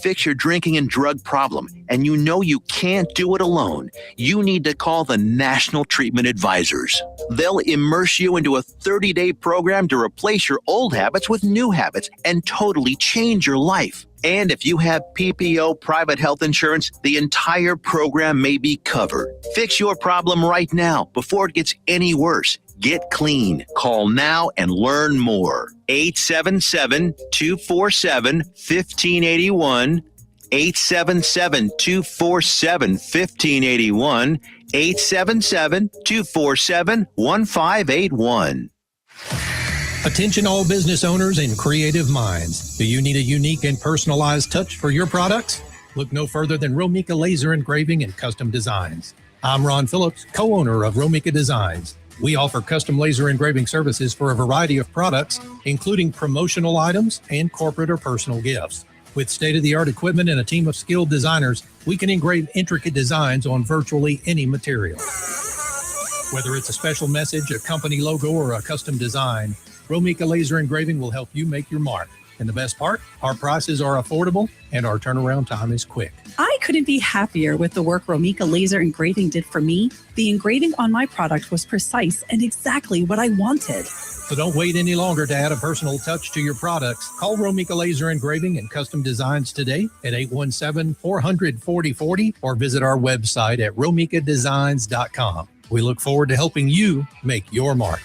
fix your drinking and drug problem, and you know you can't do it alone, you need to call the National Treatment Advisors. They'll immerse you into a 30-day program to replace your old habits with new habits and totally change your life. And if you have PPO private health insurance, the entire program may be covered. Fix your problem right now before it gets any worse. Get clean. Call now and learn more. 877-247-1581. 877-247-1581. 877-247-1581. Attention all business owners and creative minds. Do you need a unique and personalized touch for your products? Look no further than Romika Laser Engraving and Custom Designs. I'm Ron Phillips, co-owner of Romika Designs. We offer custom laser engraving services for a variety of products, including promotional items and corporate or personal gifts. With state-of-the-art equipment and a team of skilled designers, we can engrave intricate designs on virtually any material. Whether it's a special message, a company logo, or a custom design, Romika Laser Engraving will help you make your mark. And the best part, our prices are affordable and our turnaround time is quick. I couldn't be happier with the work Romika Laser Engraving did for me. The engraving on my product was precise and exactly what I wanted. So don't wait any longer to add a personal touch to your products. Call Romika Laser Engraving and Custom Designs today at 817-400-4040 or visit our website at romikadesigns.com. We look forward to helping you make your mark.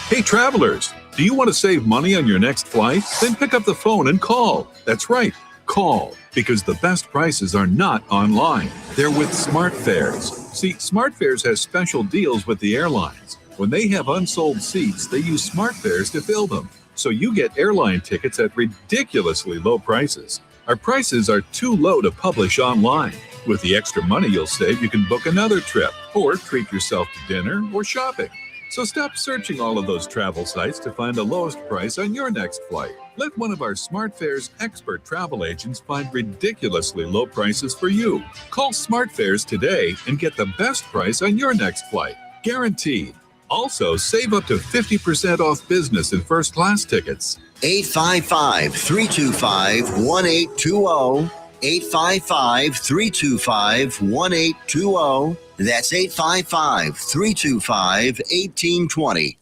Hey travelers, do you want to save money on your next flight? Then pick up the phone and call. That's right, call, because the best prices are not online. They're with SmartFares. See, SmartFares has special deals with the airlines. When they have unsold seats, they use SmartFares to fill them. So you get airline tickets at ridiculously low prices. Our prices are too low to publish online. With the extra money you'll save, you can book another trip or treat yourself to dinner or shopping. So stop searching all of those travel sites to find the lowest price on your next flight. Let one of our SmartFares expert travel agents find ridiculously low prices for you. Call SmartFares today and get the best price on your next flight. Guaranteed. Also, save up to 50% off business and first class tickets. 855-325-1820. 855-325-1820. That's 855-325-1820.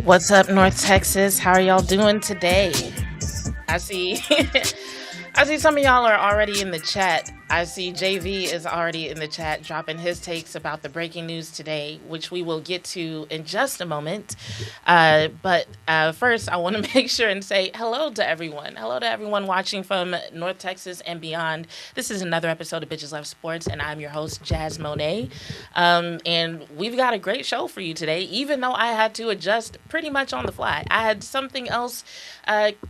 What's up, North Texas? How are y'all doing today? I see some of y'all are already in the chat. I see JV is already in the chat dropping his takes about the breaking news today, which we will get to in just a moment. But first, I want to make sure and say hello to everyone. Hello to everyone watching from North Texas and beyond. This is another episode of Bitches Love Sports, and I'm your host, Jazz Monet. And we've got a great show for you today, even though I had to adjust pretty much on the fly. I had something else,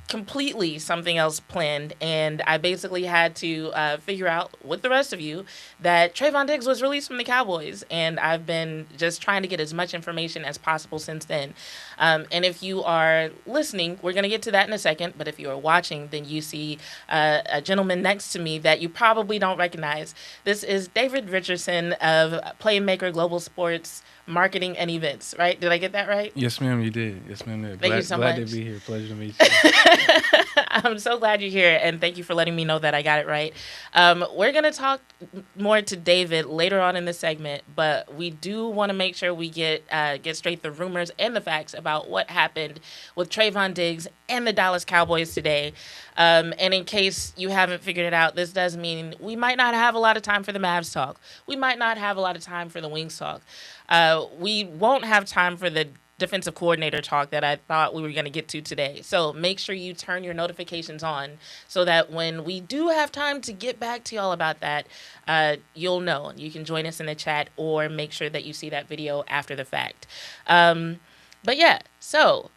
completely something else planned, and I basically had to figure out with the rest of you that Trevon Diggs was released from the Cowboys, and I've been just trying to get as much information as possible since then. And if you are listening, we're going to get to that in a second, but if you are watching, then you see a gentleman next to me that you probably don't recognize. This is David Richardson of PLYMKR Global Sports Marketing and Events, right? Did I get that right? Yes, ma'am, you did. Yes, ma'am. Thank you so much. Glad to be here. Pleasure to meet you. I'm so glad you're here, and thank you for letting me know that I got it right. We're going to talk more to David later on in the segment, but we do want to make sure we get straight the rumors and the facts about what happened with Trevon Diggs and the Dallas Cowboys today. And in case you haven't figured it out, this does mean we might not have a lot of time for the Mavs talk. We might not have a lot of time for the Wings talk. We won't have time for the defensive coordinator talk that I thought we were going to get to today. So make sure you turn your notifications on so that when we do have time to get back to y'all about that, you'll know. You can join us in the chat or make sure that you see that video after the fact. But yeah, so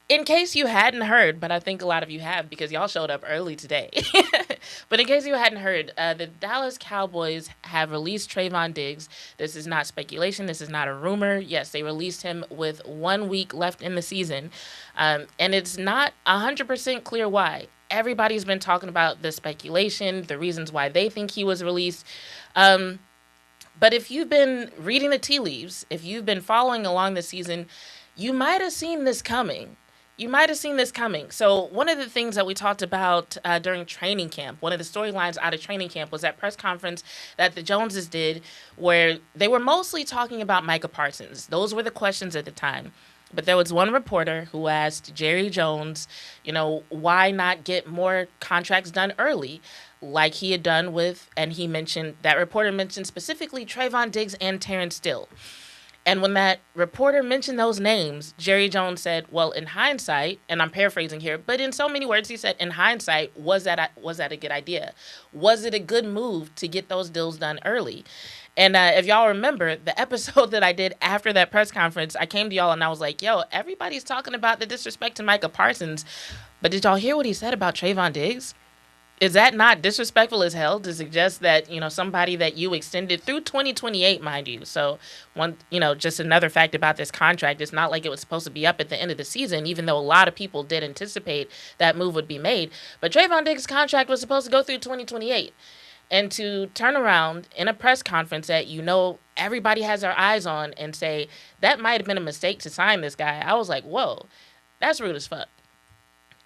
in case you hadn't heard, but I think a lot of you have because y'all showed up early today. But in case you hadn't heard, the Dallas Cowboys have released Trevon Diggs. This is not speculation. This is not a rumor. Yes, they released him with 1 week left in the season. And it's not 100% clear why. Everybody's been talking about the speculation, the reasons why they think he was released. But if you've been reading the tea leaves, if you've been following along this season, you might have seen this coming. So one of the things that we talked about during training camp, one of the storylines out of training camp was that press conference that the Joneses did where they were mostly talking about Micah Parsons. Those were the questions at the time. But there was one reporter who asked Jerry Jones, why not get more contracts done early like he had done with, and that reporter mentioned specifically Trevon Diggs and Terrence Steele. And when that reporter mentioned those names, Jerry Jones said, well, in hindsight, and I'm paraphrasing here, but in so many words, he said, in hindsight, was that a good idea? Was it a good move to get those deals done early? And if y'all remember the episode that I did after that press conference, I came to y'all and I was like, yo, everybody's talking about the disrespect to Micah Parsons. But did y'all hear what he said about Trevon Diggs? Is that not disrespectful as hell to suggest that, somebody that you extended through 2028, mind you? So just another fact about this contract, it's not like it was supposed to be up at the end of the season, even though a lot of people did anticipate that move would be made. But Trevon Diggs' contract was supposed to go through 2028. And to turn around in a press conference that everybody has their eyes on and say, that might have been a mistake to sign this guy. I was like, whoa, that's rude as fuck.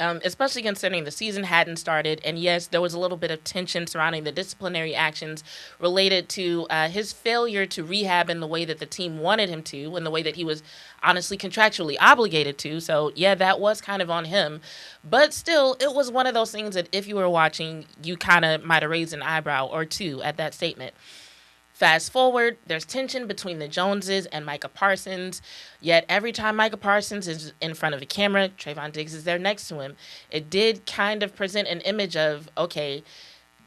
Especially considering the season hadn't started. And yes, there was a little bit of tension surrounding the disciplinary actions related to his failure to rehab in the way that the team wanted him to, in the way that he was honestly contractually obligated to. So yeah, that was kind of on him. But still, it was one of those things that if you were watching, you kind of might have raised an eyebrow or two at that statement. Fast forward, there's tension between the Joneses and Micah Parsons, yet every time Micah Parsons is in front of the camera, Trevon Diggs is there next to him. It did kind of present an image of, okay,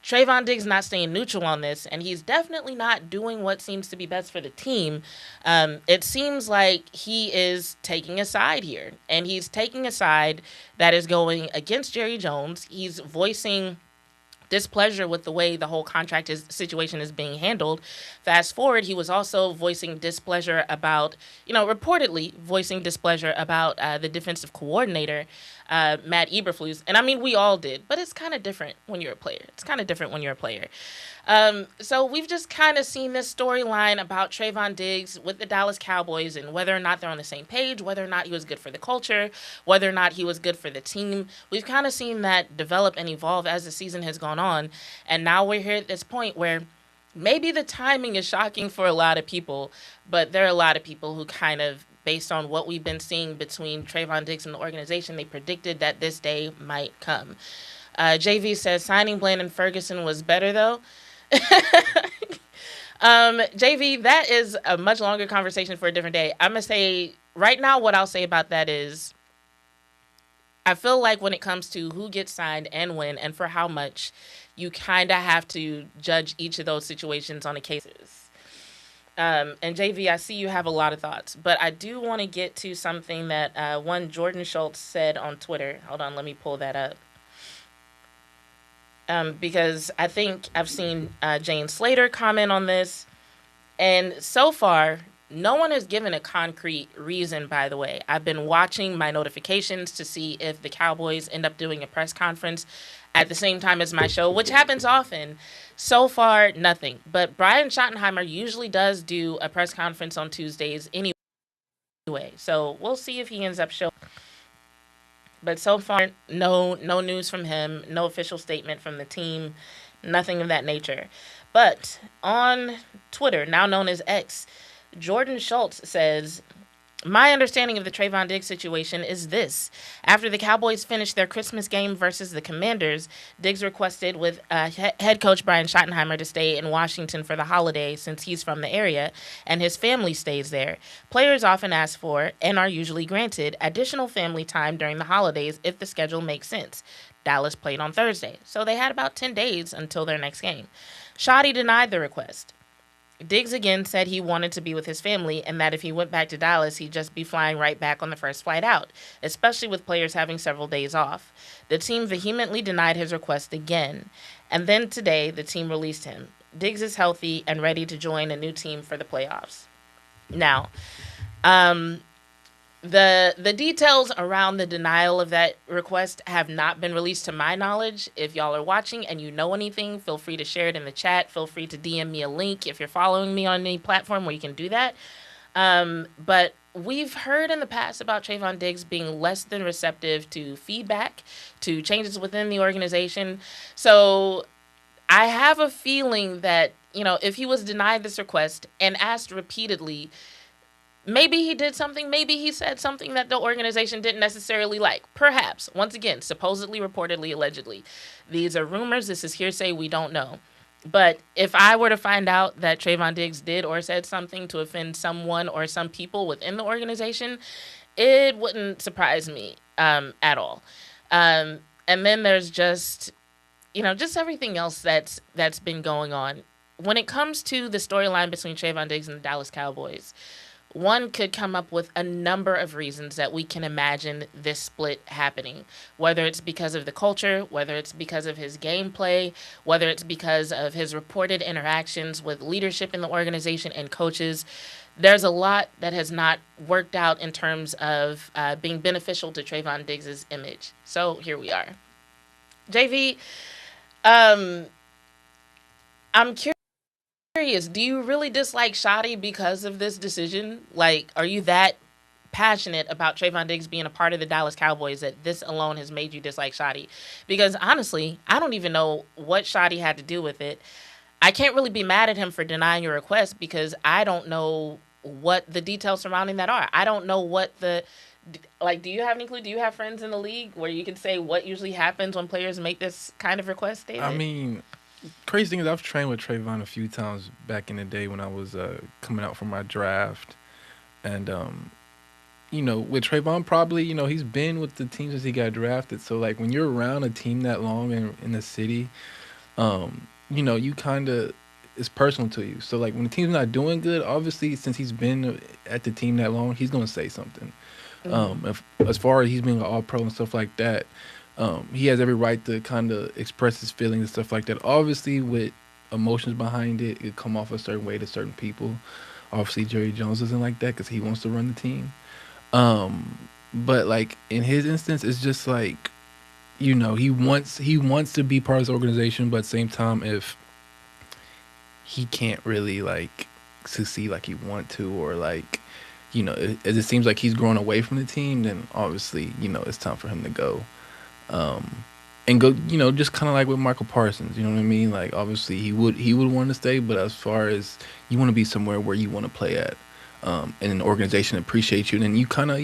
Trevon Diggs not staying neutral on this, and he's definitely not doing what seems to be best for the team. It seems like he is taking a side here, and he's taking a side that is going against Jerry Jones. He's voicing displeasure with the way the whole contract situation is being handled. Fast forward, he was also voicing displeasure about, reportedly voicing displeasure about the defensive coordinator, Matt Eberflus. And I mean, we all did, but it's kind of different when you're a player. So we've just kind of seen this storyline about Trevon Diggs with the Dallas Cowboys and whether or not they're on the same page, whether or not he was good for the culture, whether or not he was good for the team. We've kind of seen that develop and evolve as the season has gone on. And now we're here at this point where maybe the timing is shocking for a lot of people, but there are a lot of people who kind of, based on what we've been seeing between Trevon Diggs and the organization, they predicted that this day might come. JV says, signing Blandon Ferguson was better, though. JV, that is a much longer conversation for a different day. I'm going to say, right now, what I'll say about that is, I feel like when it comes to who gets signed and when and for how much, you kind of have to judge each of those situations on a case. And JV, I see you have a lot of thoughts, but I do want to get to something that one Jordan Schultz said on Twitter. Hold on, let me pull that up. Because I think I've seen Jane Slater comment on this, and so far, no one has given a concrete reason, by the way. I've been watching my notifications to see if the Cowboys end up doing a press conference at the same time as my show, which happens often. So far, nothing. But Brian Schottenheimer usually does do a press conference on Tuesdays anyway. So we'll see if he ends up showing. But so far, no news from him, no official statement from the team, nothing of that nature. But on Twitter, now known as X, Jordan Schultz says, my understanding of the Trevon Diggs situation is this. After the Cowboys finished their Christmas game versus the Commanders, Diggs requested with head coach Brian Schottenheimer to stay in Washington for the holiday since he's from the area and his family stays there. Players often ask for, and are usually granted, additional family time during the holidays if the schedule makes sense. Dallas played on Thursday, so they had about 10 days until their next game. Schotty denied the request. Diggs again said he wanted to be with his family and that if he went back to Dallas, he'd just be flying right back on the first flight out, especially with players having several days off. The team vehemently denied his request again. And then today, the team released him. Diggs is healthy and ready to join a new team for the playoffs. Now, the details around the denial of that request have not been released to my knowledge. If y'all are watching and you know anything, feel free to share it in the chat. Feel free to DM me a link if you're following me on any platform where you can do that. But we've heard in the past about Trevon Diggs being less than receptive to feedback, to changes within the organization. So I have a feeling that, if he was denied this request and asked repeatedly, maybe he did something, maybe he said something that the organization didn't necessarily like. Perhaps. Once again, supposedly, reportedly, allegedly. These are rumors. This is hearsay. We don't know. But if I were to find out that Trevon Diggs did or said something to offend someone or some people within the organization, it wouldn't surprise me at all. And then there's just everything else that's been going on. When it comes to the storyline between Trevon Diggs and the Dallas Cowboys, one could come up with a number of reasons that we can imagine this split happening, whether it's because of the culture, whether it's because of his gameplay, whether it's because of his reported interactions with leadership in the organization and coaches. There's a lot that has not worked out in terms of being beneficial to Trevon Diggs' image. So here we are. JV, I'm curious, do you really dislike Shotty because of this decision? Like, are you that passionate about Trevon Diggs being a part of the Dallas Cowboys that this alone has made you dislike Shotty? Because honestly, I don't even know what Shotty had to do with it. I can't really be mad at him for denying your request because I don't know what the details surrounding that are. I don't know what do you have any clue? Do you have friends in the league where you can say what usually happens when players make this kind of request, David? I mean, crazy thing is I've trained with Trevon a few times back in the day when I was coming out for my draft. And, with Trevon probably, he's been with the team since he got drafted. So, like, when you're around a team that long in the city, you kind of, it's personal to you. So, like, when the team's not doing good, obviously, since he's been at the team that long, he's going to say something. As far as he's being an all-pro and stuff like that, he has every right to kind of express his feelings and stuff like that. Obviously, with emotions behind it, it come off a certain way to certain people. Obviously, Jerry Jones doesn't like that because he wants to run the team. But like in his instance, it's just like, he wants to be part of this organization, but at the same time, if he can't really like succeed like he want to, or like, it seems like he's growing away from the team, then obviously, it's time for him to go. And go, just kind of like with Michael Parsons, you know what I mean? Like, obviously, he would want to stay, but as far as you want to be somewhere where you want to play at, and an organization appreciates you, then you kind of,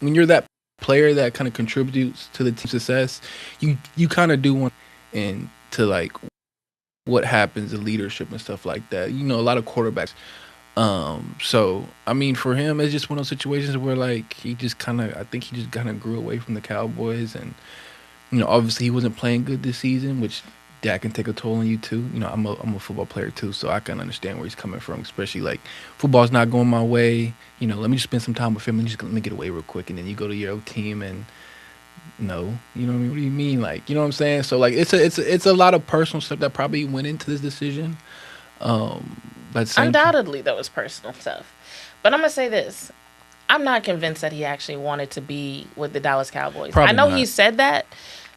when you're that player that kind of contributes to the team's success, you kind of do want and to like what happens, the leadership and stuff like that. A lot of quarterbacks. So I mean, for him, it's just one of those situations where like I think he just kind of grew away from the Cowboys, and obviously he wasn't playing good this season, which that can take a toll on you too. I'm a football player too, so I can understand where he's coming from, especially like football's not going my way. Let me just spend some time with him and just let me get away real quick, and then you go to your old team and no, you know what I mean? What do you mean? Like, you know what I'm saying? So like it's a lot of personal stuff that probably went into this decision. But undoubtedly, there was personal stuff. But I'm going to say this. I'm not convinced that he actually wanted to be with the Dallas Cowboys. Probably I know not. he said that,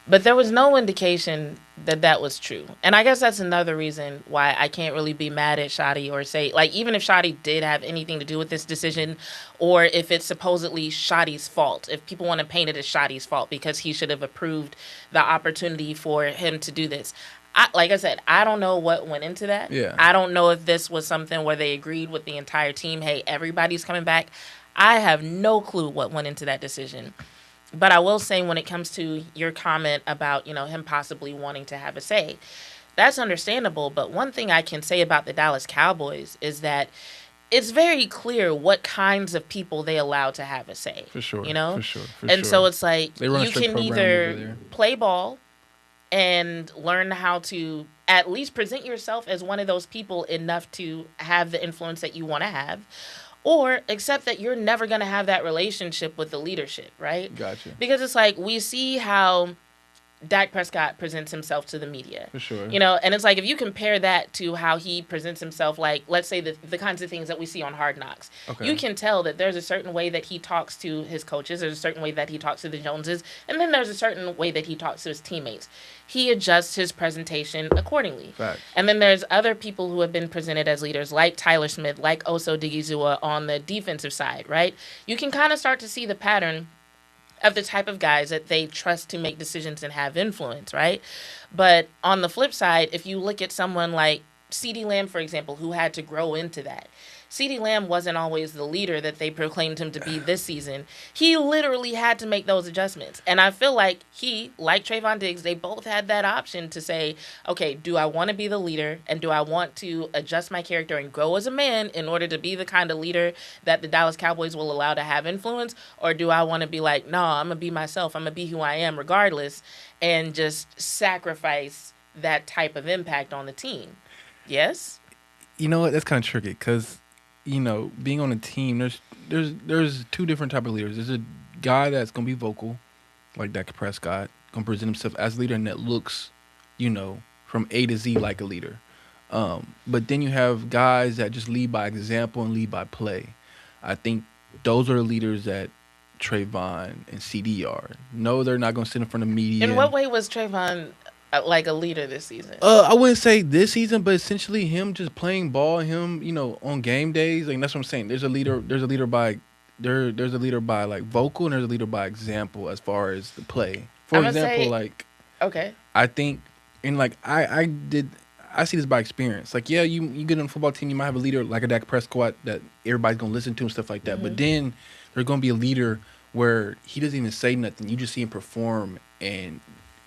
but there was no indication that that was true. And I guess that's another reason why I can't really be mad at Shotty or say, like, even if Shotty did have anything to do with this decision, or if it's supposedly Shotty's fault, if people want to paint it as Shotty's fault because he should have approved the opportunity for him to do this. Like I said, I don't know what went into that. Yeah. I don't know if this was something where they agreed with the entire team, hey, everybody's coming back. I have no clue what went into that decision. But I will say, when it comes to your comment about, him possibly wanting to have a say, that's understandable. But one thing I can say about the Dallas Cowboys is that it's very clear what kinds of people they allow to have a say. For sure. For sure. And so it's like, They run a you strict can program over either there. play ball and learn how to at least present yourself as one of those people enough to have the influence that you want to have, or accept that you're never going to have that relationship with the leadership, right? Gotcha. Because it's like we see how Dak Prescott presents himself to the media. For sure. And it's like if you compare that to how he presents himself, like, let's say the kinds of things that we see on Hard Knocks, you can tell that there's a certain way that he talks to his coaches, there's a certain way that he talks to the Joneses, and then there's a certain way that he talks to his teammates. He adjusts his presentation accordingly. Facts. And then there's other people who have been presented as leaders, like Tyler Smith, like Oso Digizua on the defensive side, right? You can kind of start to see the pattern of the type of guys that they trust to make decisions and have influence, right? But on the flip side, if you look at someone like CeeDee Lamb, for example, who had to grow into that. CeeDee Lamb wasn't always the leader that they proclaimed him to be this season. He literally had to make those adjustments. And I feel like he, like Trevon Diggs, they both had that option to say, okay, do I want to be the leader and do I want to adjust my character and grow as a man in order to be the kind of leader that the Dallas Cowboys will allow to have influence? Or do I want to be like, no, I'm going to be myself. I'm going to be who I am regardless and just sacrifice that type of impact on the team? Yes? You know what? That's kind of tricky because, being on a team, there's two different type of leaders. There's a guy that's going to be vocal, like Dak Prescott, going to present himself as a leader and that looks, from A to Z like a leader. But then you have guys that just lead by example and lead by play. I think those are the leaders that Trevon and CD are. No, they're not going to sit in front of media. In what way was Trevon like a leader this season? I wouldn't say this season, but essentially him just playing ball, him, on game days. Like that's what I'm saying. There's a leader by like vocal and there's a leader by example as far as the play. For example, okay. I think I see this by experience. Like, yeah, you get on a football team, you might have a leader like a Dak Prescott that everybody's gonna listen to and stuff like that. Mm-hmm. But then there's gonna be a leader where he doesn't even say nothing. You just see him perform and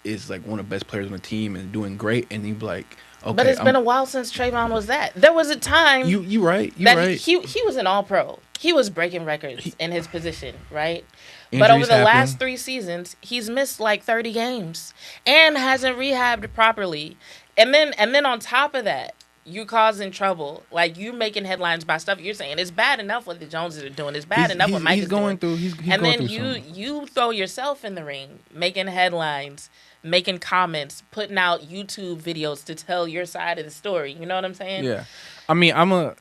is like one of the best players on the team and doing great, and you be like, okay. But it's been a while since Trevon was that. There was a time you right. He was an all-pro. He was breaking records in his position, right? But over the last 3 seasons, he's missed like 30 games and hasn't rehabbed properly. And then on top of that, you causing trouble. Like, you making headlines by stuff you're saying. It's bad enough what the Joneses are doing. It's bad enough what Mike is doing. He's and going then through you throw yourself in the ring, making headlines, making comments, putting out YouTube videos to tell your side of the story. You know what I'm saying? Yeah. I mean, I'm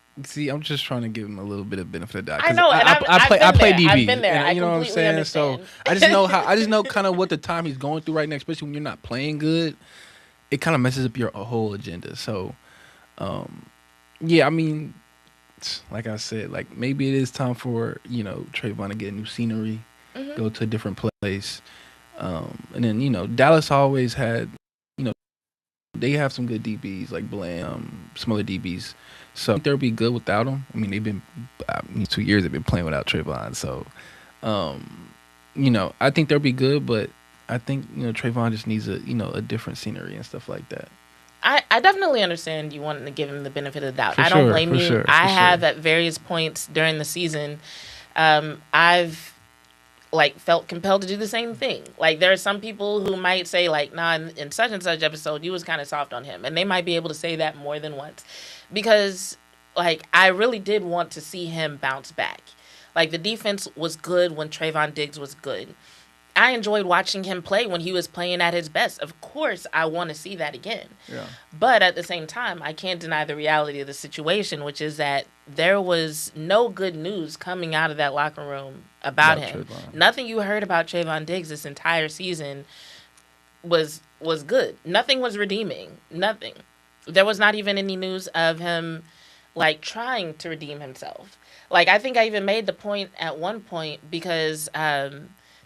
just trying to give him a little bit of benefit of the doubt. I know, and I play DB. I've been there. And, I you know what I'm saying? Understand. So I just know kind of what the time he's going through right now, especially when you're not playing good. It kind of messes up your whole agenda. So, yeah, I mean, like I said, like maybe it is time for Trevon to get a new scenery, go to a different place. And then, Dallas always had, they have some good DBs, like Blam, some other DBs. So I think they'll be good without them. I mean, they've been 2 years they've been playing without Trevon. So, I think they'll be good, but I think, Trevon just needs a different scenery and stuff like that. I definitely understand you wanting to give him the benefit of the doubt. I don't blame you. I have at various points during the season, I've felt compelled to do the same thing. Like, there are some people who might say like, nah, in such and such episode, you was kind of soft on him. And they might be able to say that more than once. Because, I really did want to see him bounce back. Like, the defense was good when Trevon Diggs was good. I enjoyed watching him play when he was playing at his best. Of course, I want to see that again. Yeah. But at the same time, I can't deny the reality of the situation, which is that there was no good news coming out of that locker room about him. Trevon. Nothing you heard about Trevon Diggs this entire season was good. Nothing was redeeming. Nothing. There was not even any news of him, trying to redeem himself. I think I even made the point at one point because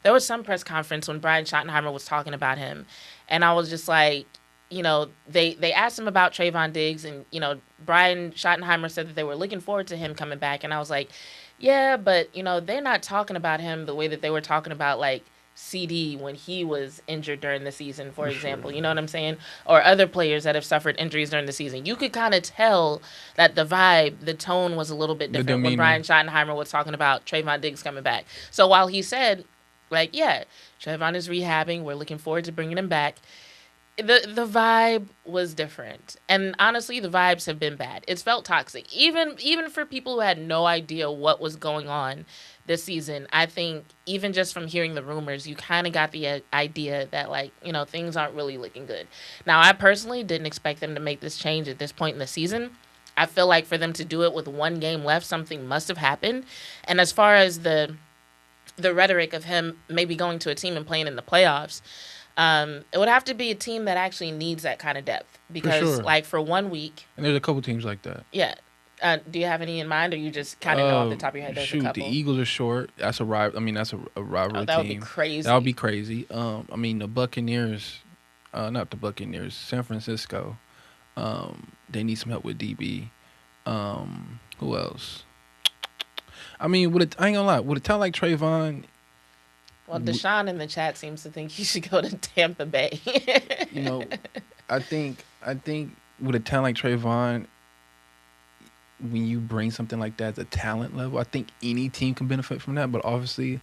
there was some press conference when Brian Schottenheimer was talking about him, and I was just like, they asked him about Trevon Diggs, and, Brian Schottenheimer said that they were looking forward to him coming back, and I was like, yeah, but, they're not talking about him the way that they were talking about, CD when he was injured during the season, for example. You know what I'm saying? Or other players that have suffered injuries during the season. You could kind of tell that the vibe, the tone was a little bit different when Brian Schottenheimer was talking about Trevon Diggs coming back. So while he said, yeah, Trevon is rehabbing, we're looking forward to bringing him back, the vibe was different, and honestly, the vibes have been bad. It's felt toxic, even for people who had no idea what was going on this season. I think even just from hearing the rumors, you kind of got the idea that, like, things aren't really looking good. Now, I personally didn't expect them to make this change at this point in the season. I feel like for them to do it with one game left, something must have happened. And as far as the rhetoric of him maybe going to a team and playing in the playoffs, it would have to be a team that actually needs that kind of depth. Because, like, for 1 week... And there's a couple teams like that. Yeah. Do you have any in mind, or you just kind of know off the top of your head there's a couple? The Eagles are short. That's a rival. I mean, that's a rivalry team. That would be crazy. That would be crazy. I mean, the Buccaneers, not the Buccaneers, San Francisco, they need some help with DB. Who else? I mean, I ain't gonna lie, with a talent like Trevon... Well, Deshaun in the chat seems to think he should go to Tampa Bay. I think with a talent like Trevon, when you bring something like that at the talent level, I think any team can benefit from that. But obviously,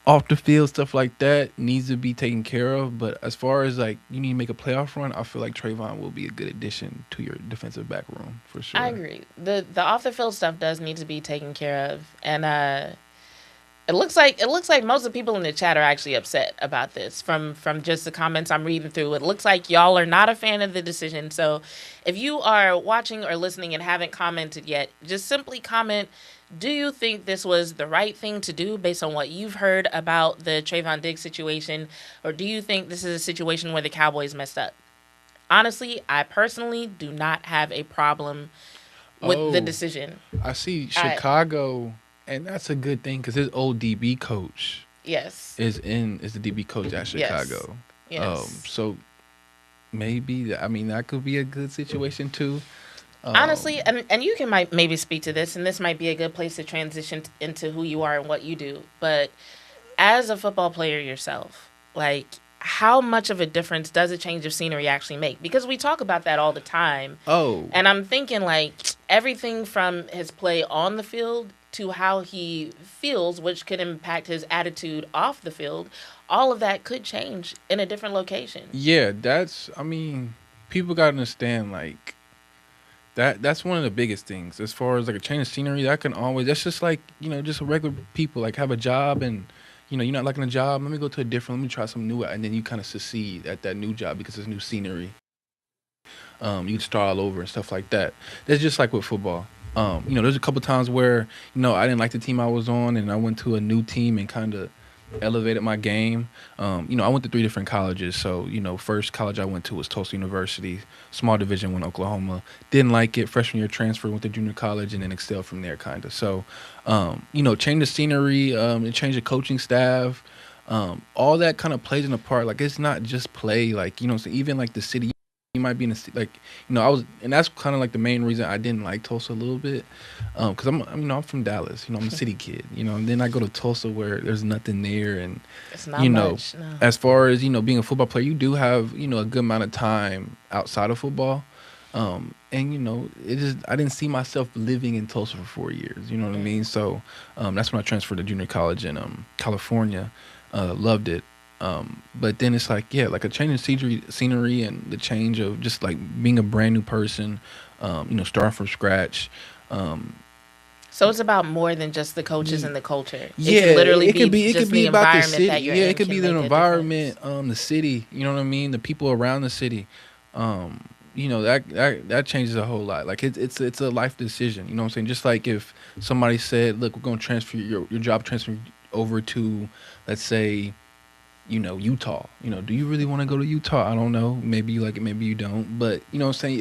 off the field stuff like that needs to be taken care of. But as far as, like, you need to make a playoff run, I feel like Trevon will be a good addition to your defensive back room for sure. I agree. The off the field stuff does need to be taken care of, and it looks like most of the people in the chat are actually upset about this. From just the comments I'm reading through, it looks like y'all are not a fan of the decision. So if you are watching or listening and haven't commented yet, just simply comment, do you think this was the right thing to do based on what you've heard about the Trevon Diggs situation, or do you think this is a situation where the Cowboys messed up? Honestly, I personally do not have a problem with the decision. I see Chicago... And that's a good thing because his old DB coach, is the DB coach at Chicago. Yes. So maybe that could be a good situation too. Honestly, and you can maybe speak to this, and this might be a good place to transition into who you are and what you do. But as a football player yourself, like, how much of a difference does a change of scenery actually make? Because we talk about that all the time. Oh. And I'm thinking, like, everything from his play on the field to how he feels, which could impact his attitude off the field, all of that could change in a different location. Yeah, people got to understand, like, that's one of the biggest things. As far as, like, a change of scenery, that's just like, just regular people, like, have a job and, you're not liking a job, let me try something new, and then you kind of succeed at that new job because it's new scenery. You can start all over and stuff like that. That's just like with football. There's a couple times where, I didn't like the team I was on, and I went to a new team and kind of elevated my game. I went to 3 different colleges. So, first college I went to was Tulsa University, small division, went to Oklahoma. Didn't like it. Freshman year transfer, went to junior college, and then excelled from there kind of. So, change the scenery, and change the coaching staff. All that kind of plays in a part. Like, it's not just play. Like, even like the city. You might be in and that's kind of like the main reason I didn't like Tulsa a little bit, because I'm from Dallas, I'm a city kid, and then I go to Tulsa where there's nothing there, and it's not much, no. As far as being a football player, you do have a good amount of time outside of football, and I didn't see myself living in Tulsa for 4 years, you know what I mean? So that's when I transferred to junior college in California. Loved it. But then it's like, like a change of scenery and the change of just like being a brand new person, starting from scratch. So it's about more than just the coaches and the culture. Yeah, it could literally be the about the city. That you're in. It could be the environment, the city. You know what I mean? The people around the city. That changes a whole lot. Like it's a life decision. You know what I'm saying? Just like if somebody said, "Look, we're going to transfer your job transfer over to, let's say, Utah. Do you really want to go to Utah? I don't know. Maybe you like it, maybe you don't. But you know what I'm saying?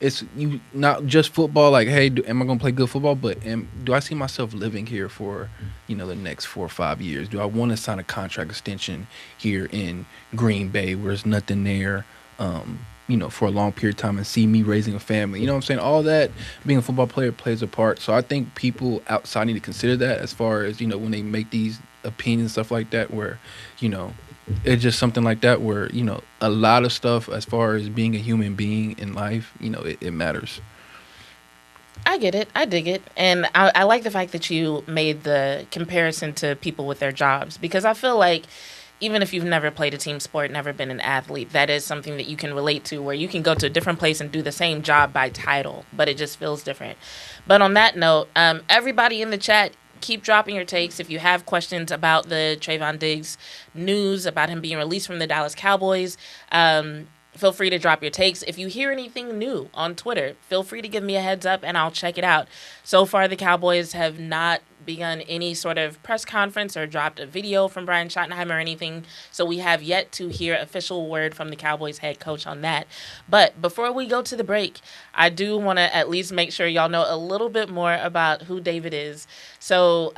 It's you not just football. Like, hey, am I gonna play good football? But do I see myself living here for the next 4 or 5 years? Do I want to sign a contract extension here in Green Bay where there's nothing there? For a long period of time and see me raising a family. You know what I'm saying? All that, being a football player plays a part. So I think people outside need to consider that as far as, when they make these opinions, stuff like that, where, it's just something like that where, a lot of stuff as far as being a human being in life, it matters. I get it. I dig it. And I like the fact that you made the comparison to people with their jobs, because I feel like even if you've never played a team sport, never been an athlete, that is something that you can relate to, where you can go to a different place and do the same job by title, but it just feels different. But on that note, everybody in the chat, keep dropping your takes. If you have questions about the Trevon Diggs news, about him being released from the Dallas Cowboys, feel free to drop your takes. If you hear anything new on Twitter, feel free to give me a heads up and I'll check it out. So far, the Cowboys have not begun any sort of press conference or dropped a video from Brian Schottenheimer or anything. So we have yet to hear official word from the Cowboys head coach on that. But before we go to the break, I do want to at least make sure y'all know a little bit more about who David is. So,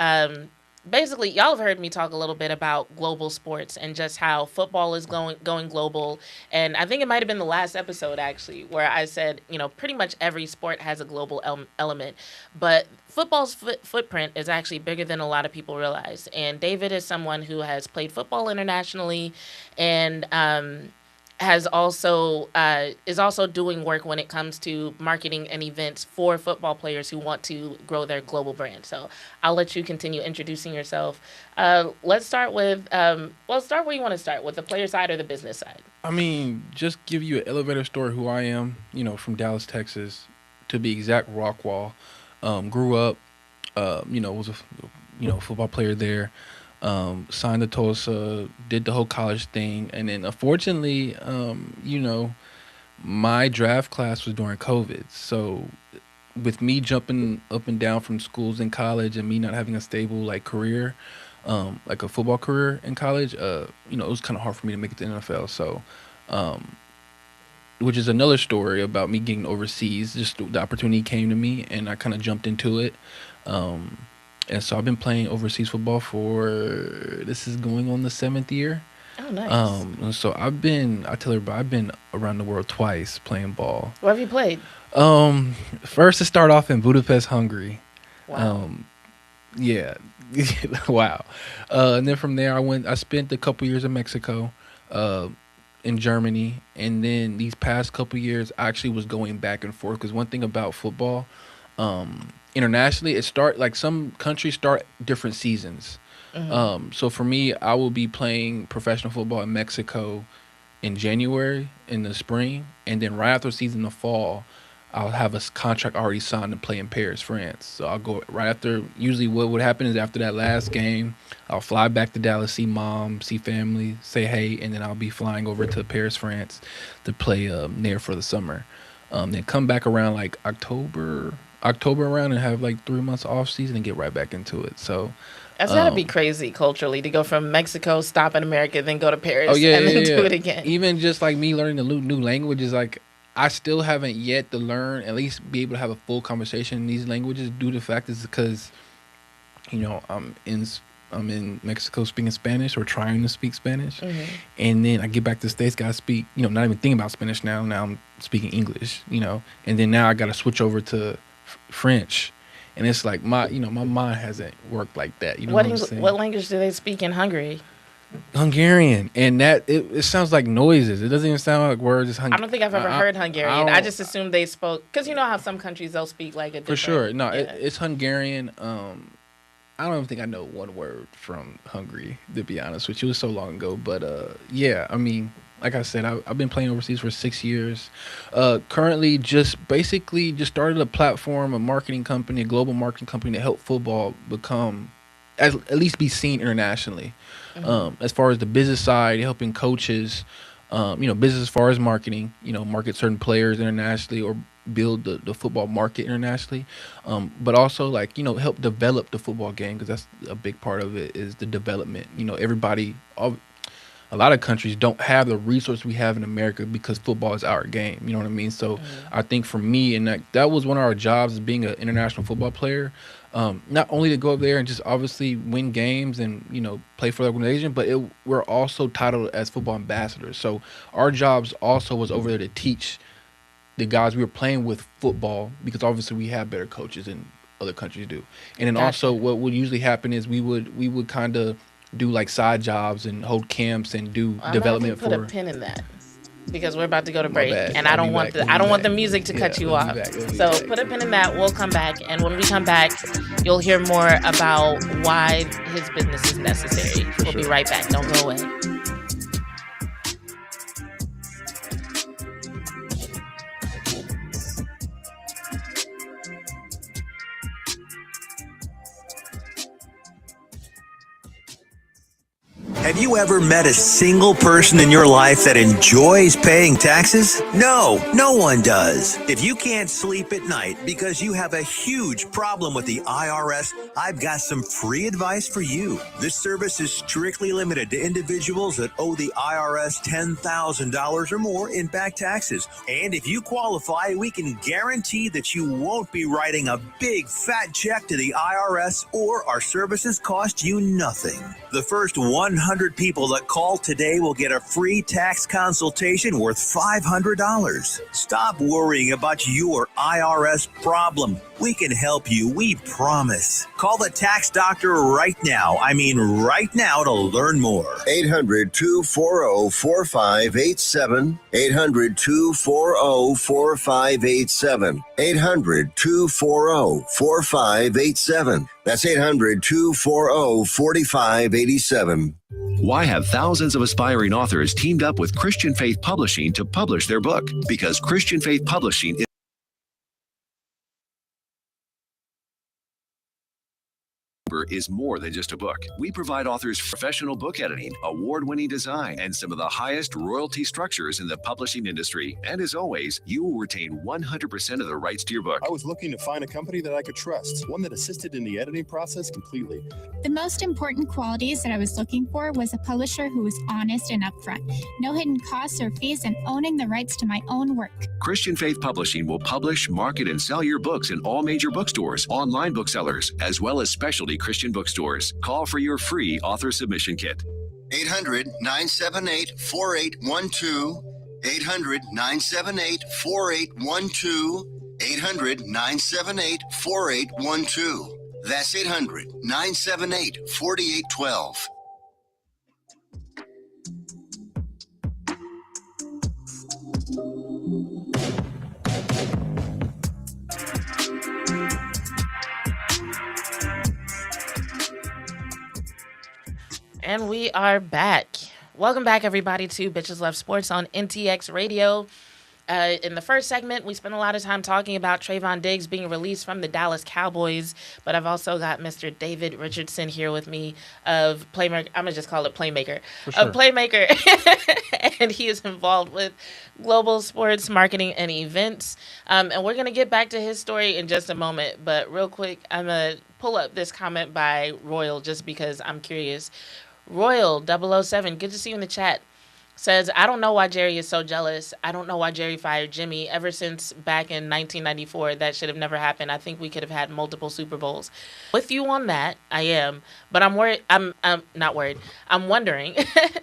basically, y'all have heard me talk a little bit about global sports and just how football is going global. And I think it might have been the last episode, actually, where I said, pretty much every sport has a global element. But football's footprint is actually bigger than a lot of people realize. And David is someone who has played football internationally and is also doing work when it comes to marketing and events for football players who want to grow their global brand. So I'll let you continue introducing yourself. Let's start with start where you want to start, with the player side or the business side. I mean, just give you an elevator story who I am, from Dallas, Texas, to be exact, Rockwall. Grew up, was a football player there. Signed to Tulsa, did the whole college thing, and then unfortunately, my draft class was during COVID. So with me jumping up and down from schools in college and me not having a stable career, like a football career in college, it was kind of hard for me to make it to the NFL. So, which is another story about me getting overseas. Just the opportunity came to me, and I kind of jumped into it. And so I've been playing overseas football this is going on the 7th year. Oh, nice. And so I tell everybody, I've been around the world twice playing ball. Where have you played? First to start off in Budapest, Hungary. Wow. Yeah. Wow. And then from there, I spent a couple years in Mexico, in Germany. And then these past couple years, I actually was going back and forth, because one thing about football, internationally, some countries start different seasons. Mm-hmm. So for me, I will be playing professional football in Mexico in January, in the spring, and then right after the season in the fall, I'll have a contract already signed to play in Paris, France. So I'll go right after. Usually what would happen is after that last game, I'll fly back to Dallas, see mom, see family, say hey, and then I'll be flying over to Paris, France to play there for the summer. Then come back around October around and have 3 months off season and get right back into it. So that's gotta be crazy culturally to go from Mexico, stop in America, then go to Paris, and then do it again. Even just me learning the new languages, I still haven't yet to learn, at least be able to have a full conversation in these languages, due to the fact is because, I'm in Mexico speaking Spanish, or trying to speak Spanish. Mm-hmm. And then I get back to the States, gotta speak, not even thinking about Spanish now. Now I'm speaking English, and then now I gotta switch over to French, and it's my mind hasn't worked like that. What I'm saying? What language do they speak in Hungary? Hungarian, and that it sounds like noises. It doesn't even sound like words. It's I don't think I've ever heard Hungarian. I just assumed they spoke, because how some countries they'll speak a different. For sure, no, it's Hungarian. I don't even think I know one word from Hungary, to be honest with you. It was so long ago, but yeah, I mean, like I said, I've been playing overseas for 6 years. Currently, just started a platform, a marketing company, a global marketing company to help football become, at least be seen internationally. Mm-hmm. As far as the business side, helping coaches, business as far as marketing, market certain players internationally or build the football market internationally. But also help develop the football game, because that's a big part of it, is the development. A lot of countries don't have the resource we have in America, because football is our game. You know what I mean? So I think for me, and that was one of our jobs as being an international football player, not only to go up there and just obviously win games and, play for the organization, but we're also titled as football ambassadors. So our jobs also was over there to teach the guys we were playing with football, because obviously we have better coaches than other countries do. And then also what would usually happen is we would kind of do side jobs and hold camps and do development. Put a pin in that, because we're about to go to break, and I don't want the music to cut you off. So put a pin in that. We'll come back, and when we come back, you'll hear more about why his business is necessary. We'll be right back. Don't go away. Have you ever met a single person in your life that enjoys paying taxes? No, no one does. If you can't sleep at night because you have a huge problem with the IRS, I've got some free advice for you. This service is strictly limited to individuals that owe the IRS $10,000 or more in back taxes. And if you qualify, we can guarantee that you won't be writing a big fat check to the IRS, or our services cost you nothing. The first 100 people that call today will get a free tax consultation worth $500. Stop worrying about your IRS problem. We can help you, we promise. Call the tax doctor right now. I mean right now, to learn more. 800-240-4587. 800-240-4587. 800-240-4587. That's 800-240-4587. Why have thousands of aspiring authors teamed up with Christian Faith Publishing to publish their book? Because Christian Faith Publishing is more than just a book. We provide authors professional book editing, award-winning design, and some of the highest royalty structures in the publishing industry. And as always, you will retain 100% of the rights to your book. I was looking to find a company that I could trust, one that assisted in the editing process completely. The most important qualities that I was looking for was a publisher who was honest and upfront, no hidden costs or fees, and owning the rights to my own work. Christian Faith Publishing will publish, market, and sell your books in all major bookstores, online booksellers, as well as specialty Christian bookstores. Call for your free author submission kit. 800-978-4812. 800-978-4812. 800-978-4812. That's 800-978-4812. And we are back. Welcome back, everybody, to Bitches Love Sports on NTX Radio. In the first segment, we spent a lot of time talking about Trevon Diggs being released from the Dallas Cowboys, but I've also got Mr. David Richardson here with me of PLYMKR. I'm going to just call it PLYMKR. Of PLYMKR. And he is involved with global sports marketing and events. And we're going to get back to his story in just a moment. But real quick, I'm going to pull up this comment by Royal just because I'm curious. Royal 007, good to see you in the chat, says, I don't know why Jerry is so jealous. I don't know why Jerry fired Jimmy. Ever since back in 1994, that should have never happened. I think we could have had multiple Super Bowls. With you on that, I am. But I'm worried. I'm not worried. I'm wondering,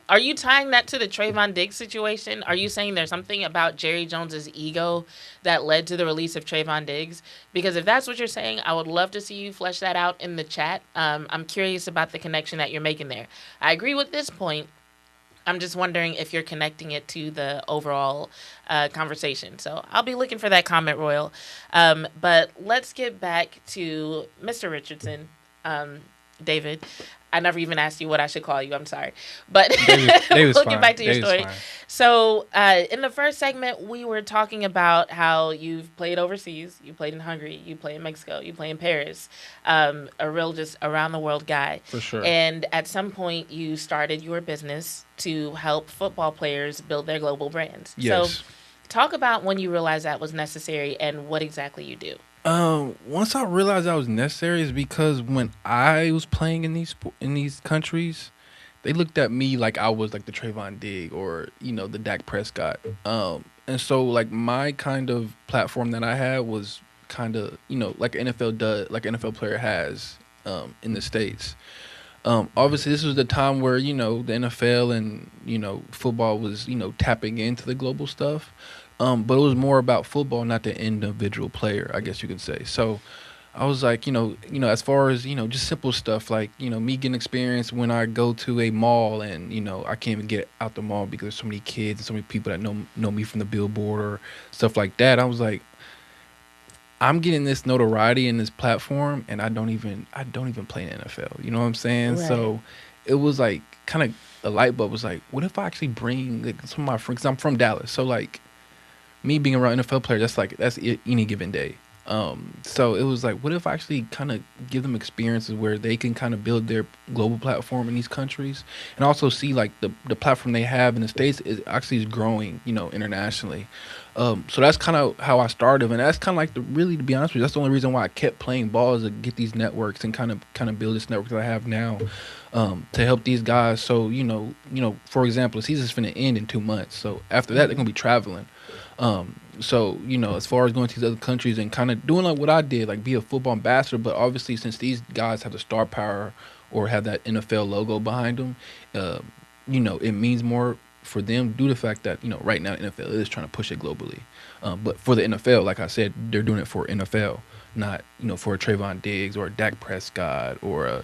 are you tying that to the Trevon Diggs situation? Are you saying there's something about Jerry Jones's ego that led to the release of Trevon Diggs? Because if that's what you're saying, I would love to see you flesh that out in the chat. I'm curious about the connection that you're making there. I agree with this point. I'm just wondering if you're connecting it to the overall conversation. So I'll be looking for that comment, Royal. But let's get back to Mr. Richardson, David. I never even asked you what I should call you. I'm sorry. But we'll get back to your story. So in the first segment, we were talking about how you've played overseas. You played in Hungary. You played in Mexico. You played in Paris. A real just around-the-world guy. For sure. And at some point, you started your business to help football players build their global brands. Yes. So talk about when you realized that was necessary and what exactly you do. Once I realized that was necessary is because when I was playing in these countries, they looked at me like I was like the Trevon Diggs or, the Dak Prescott. And so like my kind of platform that I had was kind of, like an NFL player has in the States. Obviously this was the time where, the NFL and, football was, tapping into the global stuff. But it was more about football, not the individual player, I guess you could say. So I was like, as far as, just simple stuff like, me getting experience when I go to a mall and, I can't even get out the mall because there's so many kids and so many people that know me from the billboard or stuff like that. I was like, I'm getting this notoriety in this platform and I don't even play in the NFL. You know what I'm saying? Right. So it was like kind of a light bulb was like, what if I actually bring like, some of my friends? 'Cause I'm from Dallas. So like, me being around NFL players, that's any given day. So it was like, what if I actually kind of give them experiences where they can kind of build their global platform in these countries, and also see like the platform they have in the States is growing, internationally. So that's kind of how I started, and that's kind of like really, to be honest with you, that's the only reason why I kept playing ball, is to get these networks and kind of build this network that I have now, to help these guys. So for example, the season's finna end in 2 months, so after that they're gonna be traveling. So as far as going to these other countries and kind of doing like what I did, like be a football ambassador, but obviously since these guys have the star power or have that NFL logo behind them, it means more for them due to the fact that right now the NFL is trying to push it globally. But for the NFL, like I said, they're doing it for NFL, not for a Trevon Diggs or a Dak Prescott or a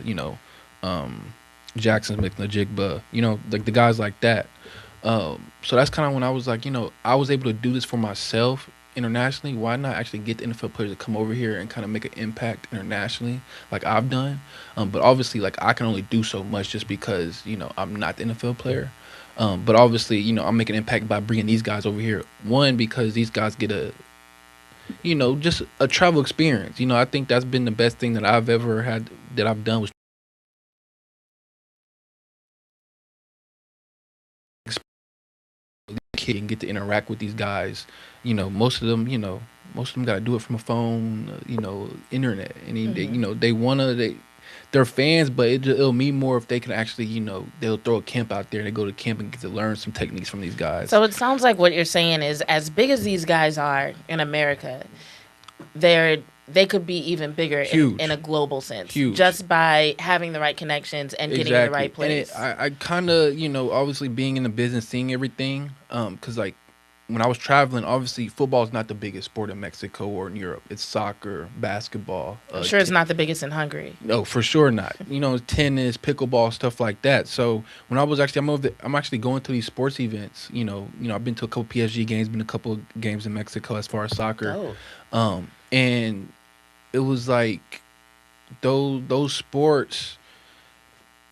Jackson Smith-Njigba, like the guys like that. So that's kind of when I was like, I was able to do this for myself internationally. Why not actually get the NFL players to come over here and kind of make an impact internationally, like I've done? But obviously, like I can only do so much just because I'm not the NFL player. But obviously, I'm making an impact by bringing these guys over here. One, because these guys get just a travel experience. I think that's been the best thing that I've ever had, that I've done, was kid and get to interact with these guys. Most of them got to do it from a phone, internet, and they're fans, but it'll mean more if they can actually, they'll throw a camp out there and they go to camp and get to learn some techniques from these guys. So it sounds like what you're saying is, as big as these guys are in America, they could be even bigger in a global sense. Huge. Just by having the right connections and getting in the right place. And I kind of, obviously being in the business, seeing everything, because like when I was traveling, obviously football is not the biggest sport in Mexico or in Europe. It's soccer, basketball. I'm sure it's not the biggest in Hungary. No, for sure not. Tennis, pickleball, stuff like that. So when I was actually, I'm actually going to these sports events. I've been to a couple PSG games, been to a couple of games in Mexico as far as soccer. Oh. And it was like those sports,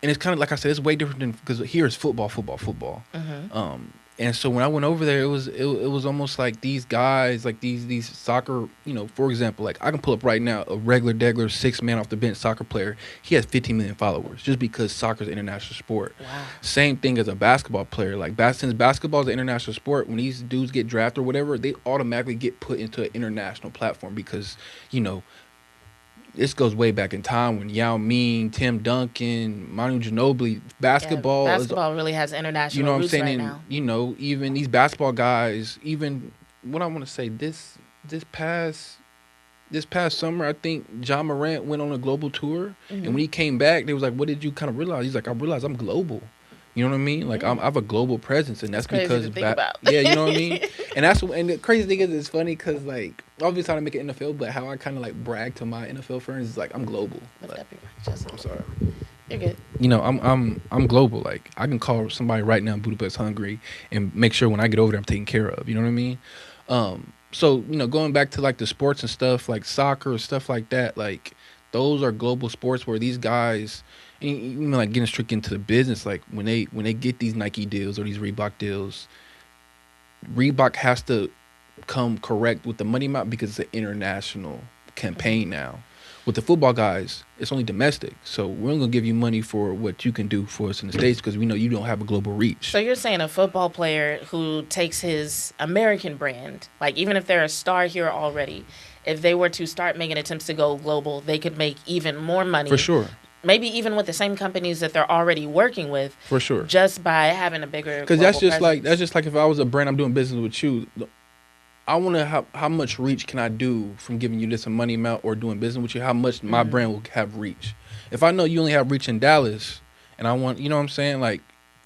and it's kind of like I said, it's way different than, because here it's football. Mm-hmm. And so when I went over there, it was almost like these guys, like these soccer, for example, like I can pull up right now a regular 6-man off the bench soccer player. He has 15 million followers just because soccer is an international sport. Wow. Same thing as a basketball player. Like since basketball is an international sport, when these dudes get drafted or whatever, they automatically get put into an international platform because, this goes way back in time when Yao Ming, Tim Duncan, Manu Ginobili, basketball really has international you know what roots I'm saying? right now. Even these basketball guys, even what I want to say, this past summer, I think Ja Morant went on a global tour, and when he came back, they was like, "What did you kind of realize?" He's like, "I realized I'm global." You know what I mean? Like I have a global presence, and that's because to think about. Yeah, you know what I mean. And the crazy thing is, it's funny because like obviously trying to make an NFL, but how I kind of like brag to my NFL friends is like I'm global. Like, I'm sorry. You're good. I'm global. Like I can call somebody right now in Budapest, Hungary, and make sure when I get over there, I'm taken care of. You know what I mean? So going back to like the sports and stuff, like soccer or stuff like that, like those are global sports where these guys. And even like getting straight into the business, like when they get these Nike deals or these Reebok deals, Reebok has to come correct with the money amount because it's an international campaign now. With the football guys, it's only domestic, so we're only gonna give you money for what you can do for us in the States because we know you don't have a global reach. So you're saying a football player who takes his American brand, like even if they're a star here already, if they were to start making attempts to go global, they could make even more money. For sure. Maybe even with the same companies that they're already working with. For sure. Just by having a bigger. Because that's just like if I was a brand, I'm doing business with you. I want to how much reach can I do from giving you this a money amount or doing business with you? How much my brand will have reach? If I know you only have reach in Dallas, and I want, you know what I'm saying, like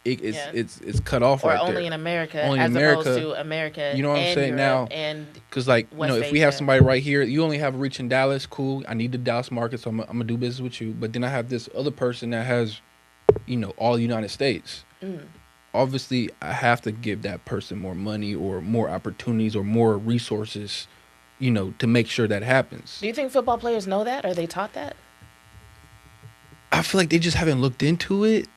it's cut off right there. Or only in America, only as in America, opposed to America. You know what I'm saying Europe now? Because like if we have somebody right here, you only have reach in Dallas. Cool. I need the Dallas market, so I'm gonna do business with you. But then I have this other person that has, all the United States. Obviously, I have to give that person more money or more opportunities or more resources, to make sure that happens. Do you think football players know that? Are they taught that? I feel like they just haven't looked into it.